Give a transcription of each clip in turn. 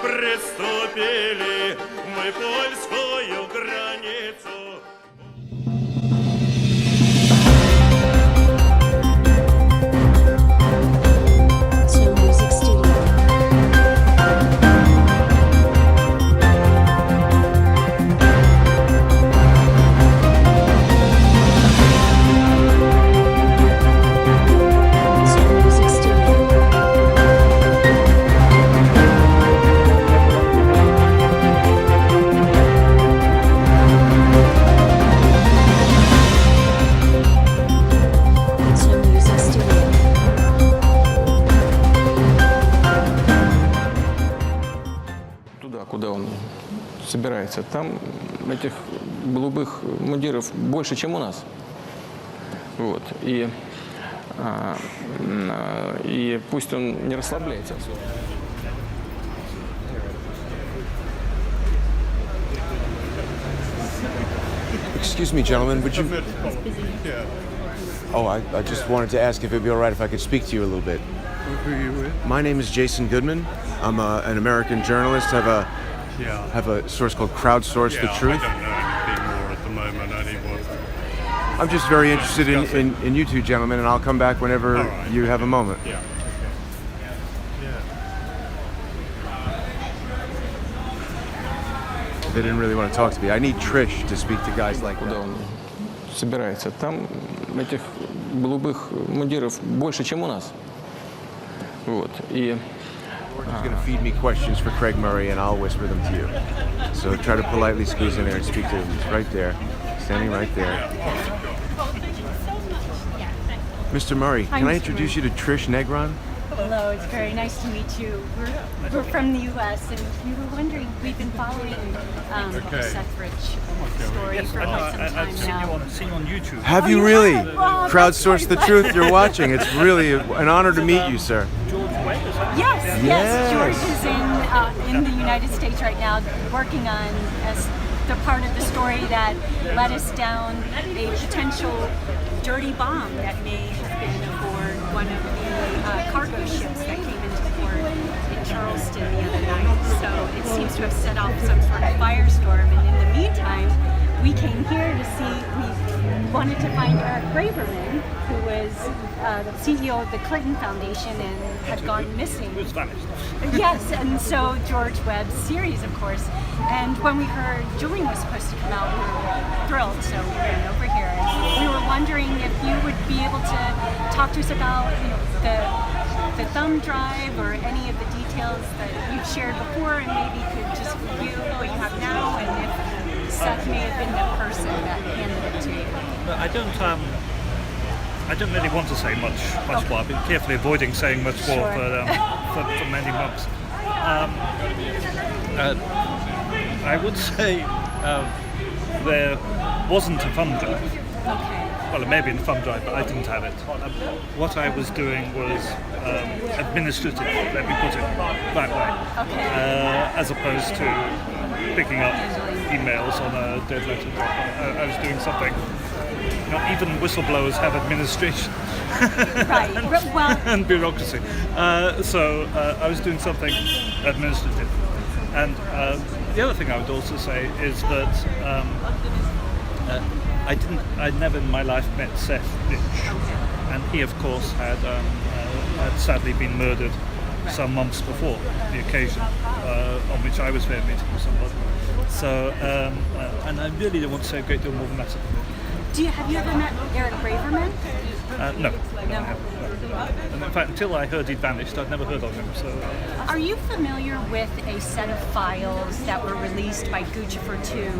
приступили мы польскую границу. Куда он собирается. Там этих голубых мундиров больше, чем у нас. Вот. И пусть он не расслабляется особо. Excuse me, gentlemen, would you... Oh, I just wanted to ask if it'd be all right if I could speak to you a little bit. Who are you with? My name is Jason Goodman. I'm an American journalist. I have a source called Crowdsource the Truth. I don't know anything more at the moment. I'm just very interested in you two gentlemen, and I'll come back whenever you have a moment. Yeah. They didn't really want to talk to me. I need Trish to speak to guys like Куда that. он собирается. Там этих голубых мундиров больше, чем у нас. Вот. И He's going to feed me questions for Craig Murray, and I'll whisper them to you. So try to politely squeeze in there and speak to him. He's right there, standing right there. Mr. Murray, can I introduce you to Trish Negron? Hello, it's very nice to meet you. We're from the U.S. and we were wondering, we've been following the Sethridge story for quite some time now. I've seen you on YouTube. Have you really? Crowdsource the Truth, you're watching. It's really an honor to meet you, sir. George Webb, is that? Yes. George is in the United States right now working on as the part of the story that led us down a potential dirty bomb that may have been aboard one of the cargo ships that came into port in Charleston the other night. So it seems to have set off some sort of firestorm, and in the meantime, we came here to see, we wanted to find Eric Braverman, who was the CEO of the Clinton Foundation and had gone missing. Who's vanished? Yes, and so George Webb's series, of course. And when we heard Julian was supposed to come out, we were thrilled, so we ran over here. And we were wondering if you would be able to talk to us about the thumb drive or any of the details that you've shared before, and maybe could just review what you have now, and if Seth may have been the person that handed it to you. I don't really want to say much more. I've been carefully avoiding saying much more for many months. I would say there wasn't a thumb drive. Okay. Well, it may have been a thumb drive, but I didn't have it. What I was doing was administrative, let me put it that way, as opposed to picking up emails on a dead letter. I was doing something. Even whistleblowers have administration and bureaucracy. So I was doing something administrative. And the other thing I would also say is that I'd never in my life met Seth Rich, and he, of course, had sadly been murdered some months before the occasion on which I was there meeting with somebody. So, and I really don't want to say a great deal more than that. Have you ever met Eric Braverman? No. I haven't. And in fact, until I heard he'd vanished, I'd never heard of him. So, Are you familiar with a set of files that were released by Guccifer2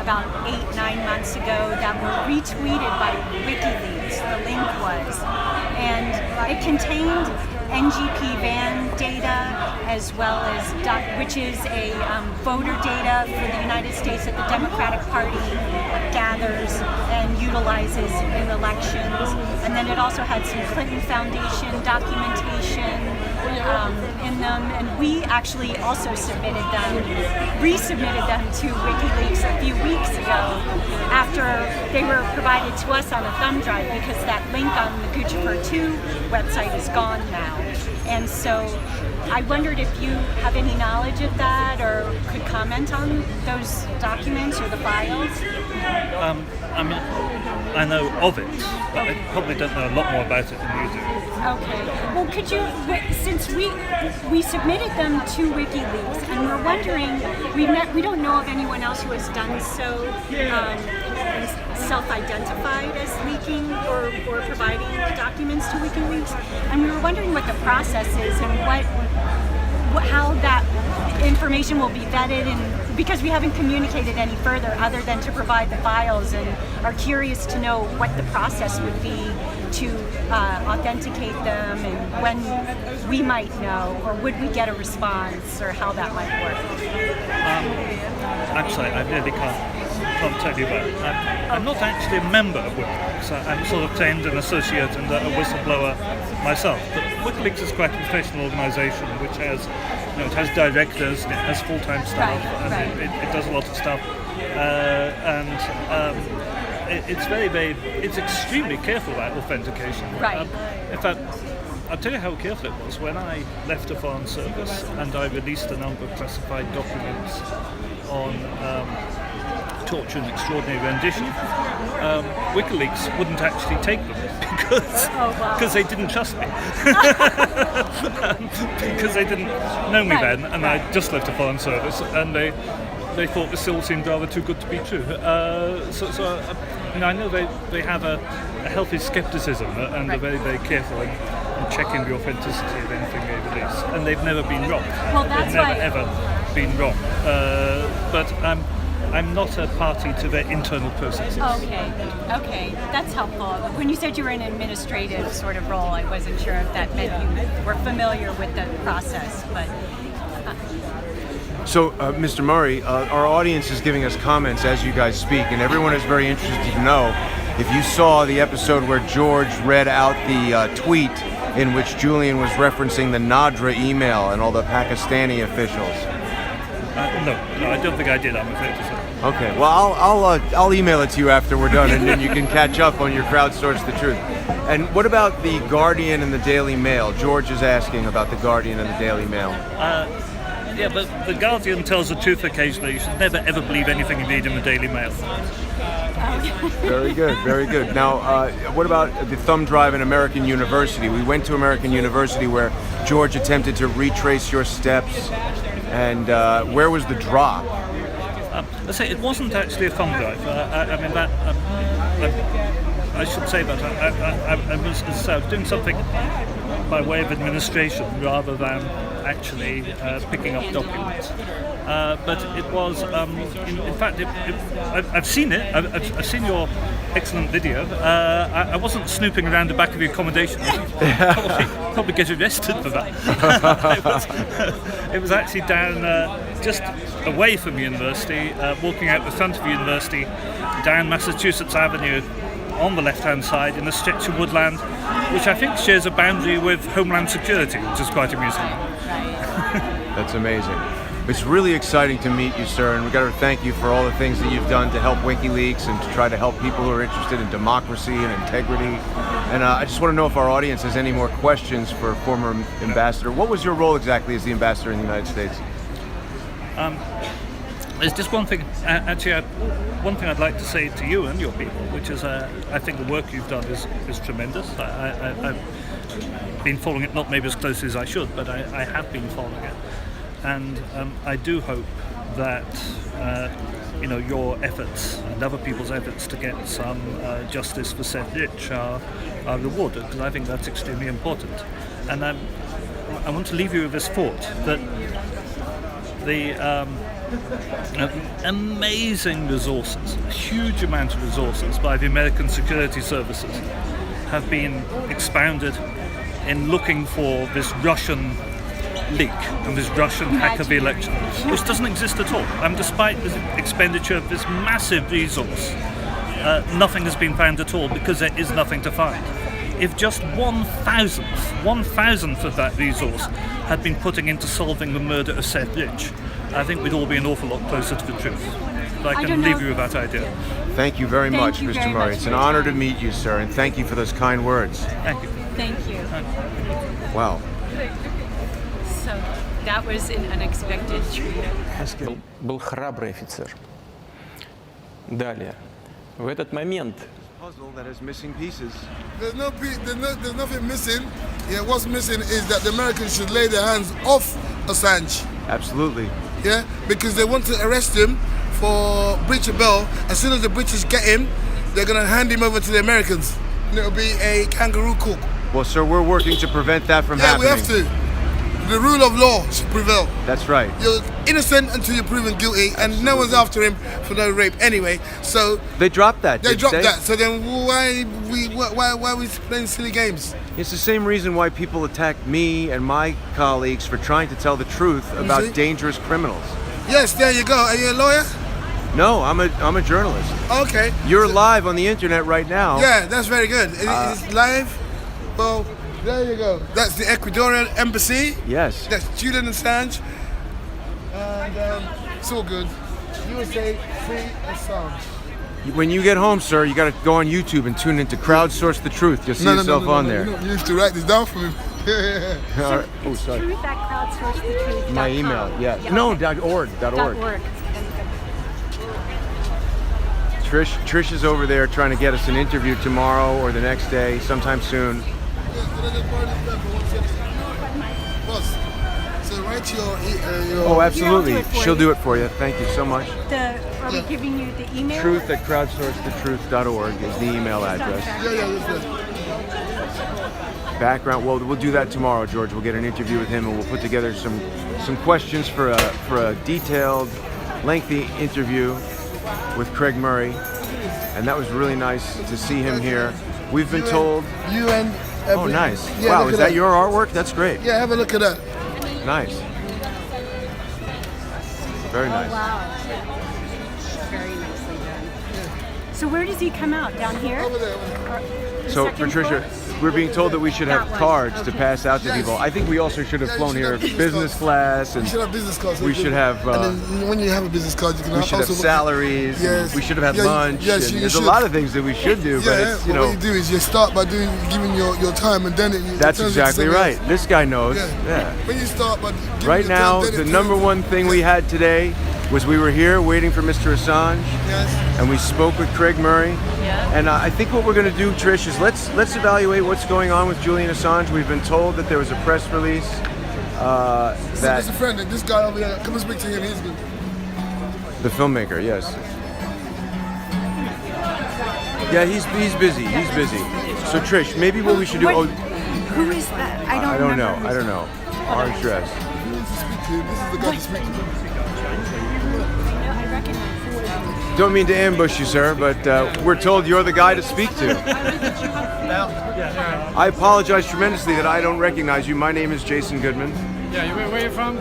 about 8-9 months ago that were retweeted by WikiLeaks? The link was, and it contained NGP van data as well as which is a voter data for the United States that the Democratic Party gathers and utilizes in elections, and then it also had some Clinton Foundation documentation in them, and we actually also resubmitted them to WikiLeaks a few weeks ago after they were provided to us on a thumb drive, because that link on the Guccifer2 website is gone now. And so I wondered if you have any knowledge of that or could comment on those documents or the files. I mean, I know of it, but I probably don't know a lot more about it than you do. Okay. Well, could you, since we submitted them to WikiLeaks, and we're wondering, we don't know of anyone else who has done so, self-identified as leaking or providing documents to WikiLeaks, and we were wondering what the process is and how that information will be vetted, and because we haven't communicated any further other than to provide the files, and are curious to know what the process would be to authenticate them, and when we might know, or would we get a response, or how that might work. I'm sorry, I really can't tell you about it. I'm not actually a member of WikiLeaks. I'm sort of trained an associate and a whistleblower myself. But WikiLeaks is quite a professional organisation which has, it has directors, it has full-time staff, and it does a lot of stuff. It's extremely careful about authentication. Right. In fact, I'll tell you how careful it was. When I left the Foreign Service and I released a number of classified documents on torture and extraordinary rendition, WikiLeaks wouldn't actually take them because they didn't trust me. Because they didn't know me then, and I just left the Foreign Service, and they thought this all seemed rather too good to be true. I know they have a healthy skepticism, and they're very, very careful in checking the authenticity of anything they release, and they've never been wrong. Well, that's they've never ever been wrong. But I'm not a party to their internal processes. Okay, that's helpful. When you said you were in an administrative sort of role, I wasn't sure if that meant you were familiar with the process, but. So, Mr. Murray, our audience is giving us comments as you guys speak, and everyone is very interested to know if you saw the episode where George read out the tweet in which Julian was referencing the Nadra email and all the Pakistani officials. No, I don't think I did, I'm afraid to say. Okay, well, I'll email it to you after we're done, and then you can catch up on your crowdsource the truth. And what about the Guardian and the Daily Mail? George is asking about the Guardian and the Daily Mail. Yeah, but the Guardian tells the truth occasionally. You should never ever believe anything you read in the Daily Mail. Very good, very good. Now, what about the thumb drive in American University? We went to American University where George attempted to retrace your steps, and where was the drop? Let's say it wasn't actually a thumb drive. I should say that I was doing something by way of administration rather than actually picking up documents. But it was, in fact, I've seen it. I've seen your excellent video. I wasn't snooping around the back of the accommodation. Probably get arrested for that. It was actually down just away from the university, walking out the front of the university, down Massachusetts Avenue, on the left-hand side in a stretch of woodland, which I think shares a boundary with Homeland Security, which is quite amusing. That's amazing. It's really exciting to meet you, sir, and we've got to thank you for all the things that you've done to help WikiLeaks and to try to help people who are interested in democracy and integrity. And I just want to know if our audience has any more questions for former ambassador. What was your role exactly as the ambassador in the United States? There's just one thing, one thing I'd like to say to you and your people, which is I think the work you've done is tremendous. I've been following it, not maybe as closely as I should, but I have been following it. And I do hope that your efforts and other people's efforts to get some justice for Seth Rich are rewarded, because I think that's extremely important. And I want to leave you with this thought, that the amazing resources, a huge amount of resources by the American security services have been expounded in looking for this Russian leak and this Russian hack of the election, which doesn't exist at all. And despite the expenditure of this massive resource, nothing has been found at all, because there is nothing to find. If just 1,000th of that resource had been putting into solving the murder of Seth Rich, I think we'd all be an awful lot closer to the truth. But I can leave you with that idea. Thank you very much, Mr. Murray. It's an honor to meet you, sir, and thank you for those kind words. Thank you. Thank you. Wow. So that was an unexpected treat. Был храбрый офицер. Далее. В этот момент Puzzle that has missing pieces. There's nothing missing. Yeah, what's missing is that the Americans should lay their hands off Assange. Absolutely. Yeah, because they want to arrest him for breach of bail. As soon as the British get him, they're gonna hand him over to the Americans, and it'll be a kangaroo court. Well, sir, we're working to prevent that from Yeah, happening. we have to. The rule of law should prevail. That's right. You're innocent until you're proven guilty, and no one's after him for no rape anyway. So They dropped that. they didn't dropped that. So then why are we playing silly games? It's the same reason why people attack me and my colleagues for trying to tell the truth see? about dangerous criminals. Yes, there you go. Are you a lawyer? No, I'm a journalist. Okay. You're live on the internet right now. Yeah, that's very good. It's live. Well, there you go. That's the Ecuadorian embassy. Yes. That's Julian Assange. And it's all good. USA free Assange. When you get home, sir, you got to go on YouTube and tune into Crowdsource the Truth. You'll see yourself on there. You have to write this down for me. All right. Oh, sorry. Truth at crowdsourcethetruth.com. My email. Yeah. Yeah. No, .org. .org. Trish is over there trying to get us an interview tomorrow or the next day, sometime soon. Boss, so write your Oh, absolutely. Yeah, I'll do it for She'll you. do it for you. Thank you so much. Are we giving you the email? Truth at crowdsourcethetruth.org is the email address. that's Background. Well, we'll do that tomorrow, George. We'll get an interview with him, and we'll put together some questions for a detailed, lengthy interview with Craig Murray. And that was really nice to see him here. We've been told. You and. Oh, nice. Yeah, Wow, look is at that your artwork? That's great. Yeah, have a look at that. Nice. Very nice. Wow. Very nicely done. So where does he come out? Down here? Over there. The So, second Patricia, floor? we're being told that we should have That one. cards to Okay. pass out to Yes. people. I think we also should have Yeah, you flown should here have business business cards. class, You and should have business cards. we should have, and then when you have a business card, you can we should have also salaries. Yes. We should have had Yeah, lunch. yes, and you there's should. a lot of things that we should do, but Yeah, it's but what you do is you start by giving your time, and then it that's turns into exactly something right. else. This guy knows. Yeah. Yeah. When you start by giving Right your now, time, then the it number turns- one thing we had today was we were here waiting for Mr. Assange, Yes. and we spoke with Craig Murray. Yeah. And I think what we're going to do, Trish, is let's evaluate what's going on with Julian Assange. We've been told that there was a press release that There's a friend, this guy over here. Come and speak to him. He's good. the filmmaker, yes. Yeah, he's busy. He's busy. So Trish, maybe what we should do. What- Oh, Who is that? I I don't don't know. remember. I don't know. Orange dress. He wants to speak to him. This is the guy to speak to. I recognize him. Don't mean to ambush you, sir, but we're told you're the guy to speak to. I apologize tremendously that I don't recognize you. My name is Jason Goodman. Yeah, where are you from?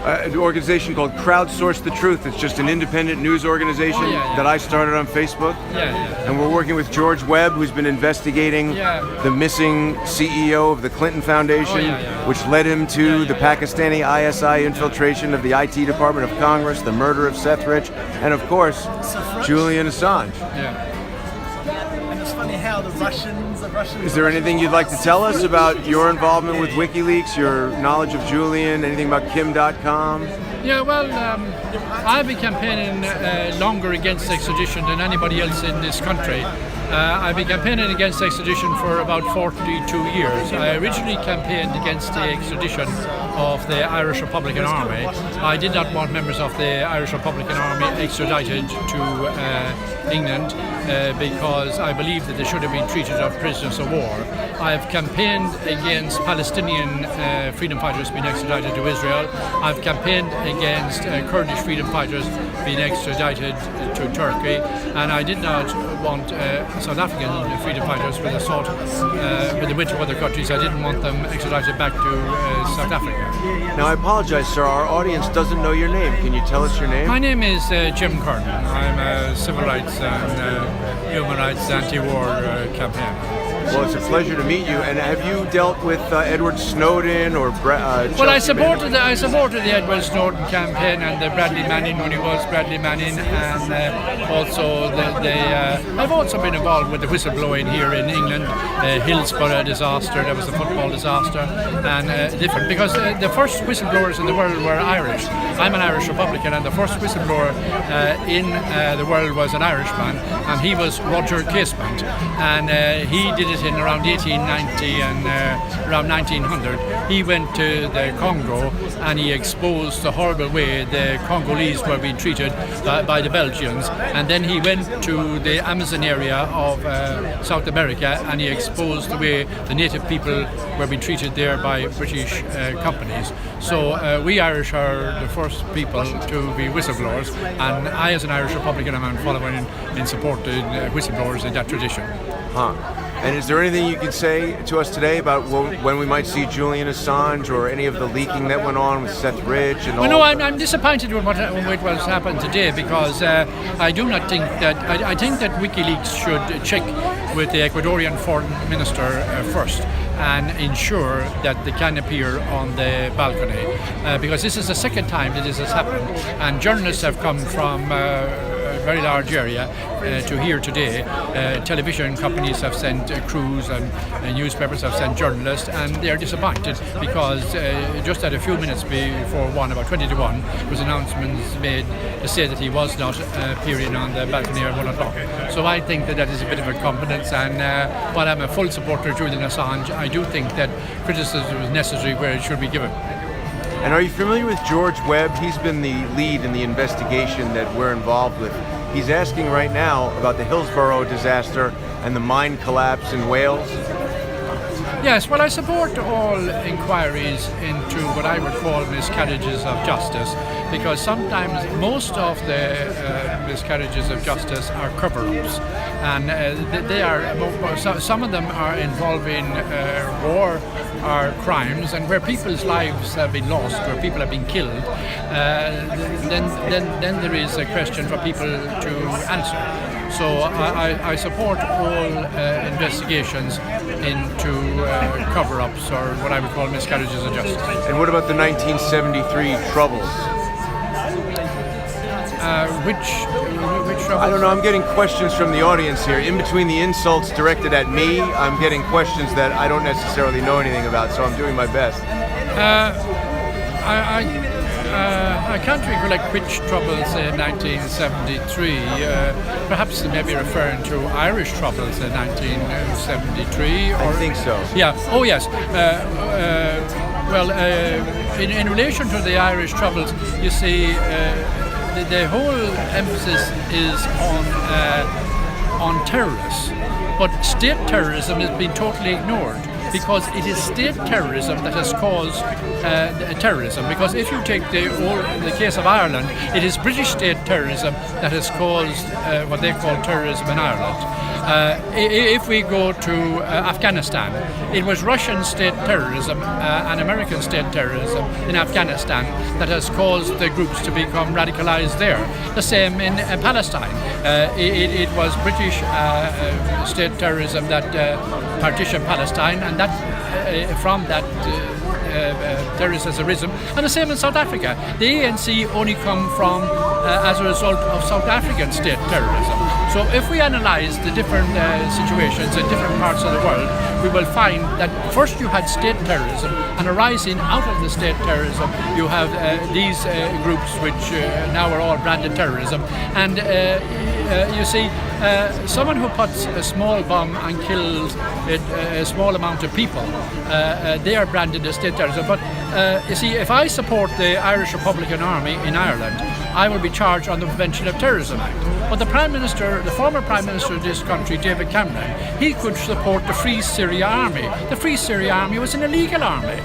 An organization called Crowdsource the Truth. It's just an independent news organization Oh, yeah. that I started on Facebook. Yeah. And we're working with George Webb, who's been investigating Yeah. the missing CEO of the Clinton Foundation, Oh, yeah. which led him to the Pakistani ISI infiltration of the IT Department of Congress, the murder of Seth Rich, and of course, Julian Assange. Yeah. And it's funny how the Russians. Is there anything you'd like to tell us about your involvement with WikiLeaks, your knowledge of Julian, anything about Kim.com? Yeah, well, I've been campaigning longer against extradition than anybody else in this country. I've been campaigning against extradition for about 42 years. I originally campaigned against the extradition of the Irish Republican Army. I did not want members of the Irish Republican Army extradited to England because I believe that they should have been treated as prisoners of war. I've campaigned against Palestinian freedom fighters being extradited to Israel. I've campaigned against Kurdish freedom fighters being extradited to Turkey, and I did not want South African freedom fighters with assault with the winter weather countries. I didn't want them extradited back to South Africa. Now, I apologize, sir. Our audience doesn't know your name. Can you tell us your name? My name is Jim Kernan. I'm a civil rights and human rights anti-war campaigner. Well, it's a pleasure to meet you. And have you dealt with Edward Snowden or Well, I supported the Edward Snowden campaign and the Bradley Manning when he was Bradley Manning, and also I've also been involved with the whistleblowing here in England, the Hillsborough disaster, that was a football disaster, and different, because the first whistleblowers in the world were Irish. I'm an Irish Republican, and the first whistleblower in the world was an Irishman, and he was Roger Casement, and he did it in around 1890 and around 1900. He went to the Congo and he exposed the horrible way the Congolese were being treated by the Belgians, and then he went to the Amazon area of South America and he exposed the way the native people were being treated there by British companies. So we Irish are the first people to be whistleblowers, and I, as an Irish Republican, am following in supporting whistleblowers in that tradition. And is there anything you can say to us today about when we might see Julian Assange or any of the leaking that went on with Seth Rich and all? Well, no, I'm disappointed with what happened today, because I do not think that I think that WikiLeaks should check with the Ecuadorian foreign minister first and ensure that they can appear on the balcony, because this is the second time that this has happened, and journalists have come from a very large area to here today. Television companies have sent crews, and newspapers have sent journalists, and they're disappointed because just at a few minutes before 1, about 20 to 1, was announcements made to say that he was not appearing on the balcony at 1 o'clock. So I think that is a bit of incompetence, and while I'm a full supporter of Julian Assange, I do think that criticism is necessary where it should be given. And are you familiar with George Webb? He's been the lead in the investigation that we're involved with. He's asking right now about the Hillsborough disaster and the mine collapse in Wales. Yes, well, I support all inquiries into what I would call miscarriages of justice, because sometimes most of the miscarriages of justice are cover-ups, and they are, some of them are involving war or crimes, and where people's lives have been lost, where people have been killed, then there is a question for people to answer. So I support all investigations into cover-ups, or what I would call miscarriages of justice. And what about the 1973 Troubles? Which troubles? I don't know, I'm getting questions from the audience here. In between the insults directed at me, I'm getting questions that I don't necessarily know anything about, so I'm doing my best. I can't recollect which troubles in 1973. Perhaps they may be referring to Irish troubles in 1973. I think so. Yeah. Oh, yes. Well, in relation to the Irish troubles, you see, the whole emphasis is on terrorists, but state terrorism has been totally ignored, because it is state terrorism that has caused terrorism. Because if you take the case of Ireland, it is British state terrorism that has caused what they call terrorism in Ireland. If we go to Afghanistan, it was Russian state terrorism and American state terrorism in Afghanistan that has caused the groups to become radicalized there. The same in Palestine. It was British state terrorism that partitioned Palestine, and that from that terrorism has arisen. And the same in South Africa. The ANC only come from as a result of South African state terrorism. So if we analyse the different situations in different parts of the world, we will find that first you had state terrorism, and arising out of the state terrorism, you have these groups which now are all branded terrorism. And you see, someone who puts a small bomb and kills a small amount of people, they are branded as state terrorism. But you see, if I support the Irish Republican Army in Ireland, I will be charged on the Prevention of Terrorism Act. But the former Prime Minister of this country, David Cameron, he could support the Free Syria Army. The Free Syria Army was an illegal army.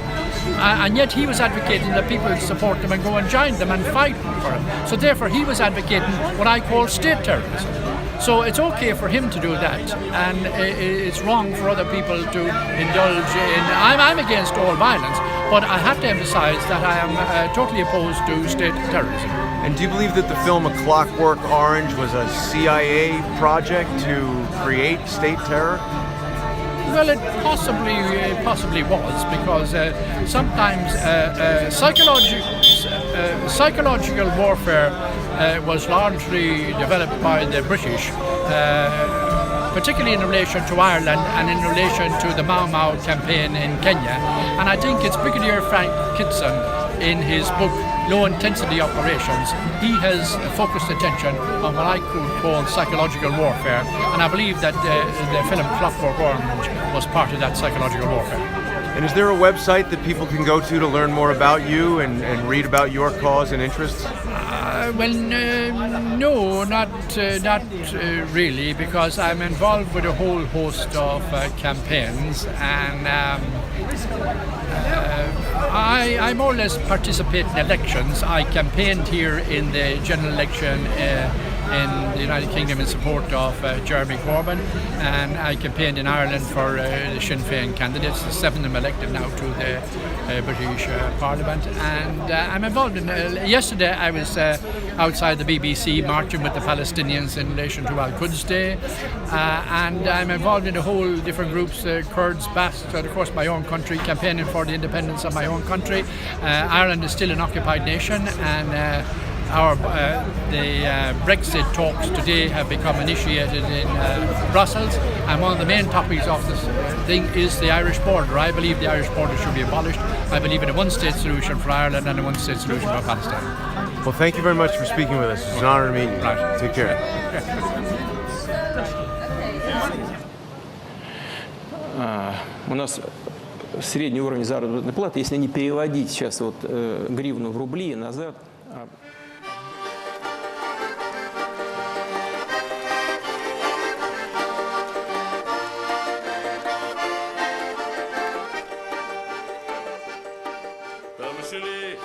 And yet he was advocating that people support them and go and join them and fight for them. So therefore he was advocating what I call state terrorism. So it's okay for him to do that, and it's wrong for other people to indulge in. I'm against all violence, but I have to emphasize that I am totally opposed to state terrorism. And do you believe that the film A Clockwork Orange was a CIA project to create state terror? Well, it possibly was, because sometimes psychological warfare was largely developed by the British, particularly in relation to Ireland and in relation to the Mau Mau campaign in Kenya. And I think it's Brigadier Frank Kitson, in his book Low Intensity Operations, he has focused attention on what I could call psychological warfare, and I believe that the film Clockwork Orange was part of that psychological warfare. And is there a website that people can go to learn more about you and read about your cause and interests? No, not really, because I'm involved with a whole host of campaigns, and I more or less participate in elections. I campaigned here in the general election in the United Kingdom in support of Jeremy Corbyn, and I campaigned in Ireland for the Sinn Féin candidates. The 7 of them elected now to the British Parliament, and I'm involved in. Yesterday I was outside the BBC marching with the Palestinians in relation to Al-Quds Day, and I'm involved in a whole different groups, Kurds, Basques, and of course my own country, campaigning for the independence of my own country. Ireland is still an occupied nation, and the Brexit talks today have become initiated in Brussels, and one of the main topics of this thing is the Irish border. I believe the Irish border should be abolished. I believe in a one-state solution for Ireland and a one-state solution for Palestine. Well, thank you very much for speaking with us. It's an honor to meet you. Right. Take care. У нас средний уровень заработной платы, если не переводить сейчас вот гривну в рубли назад. Там шли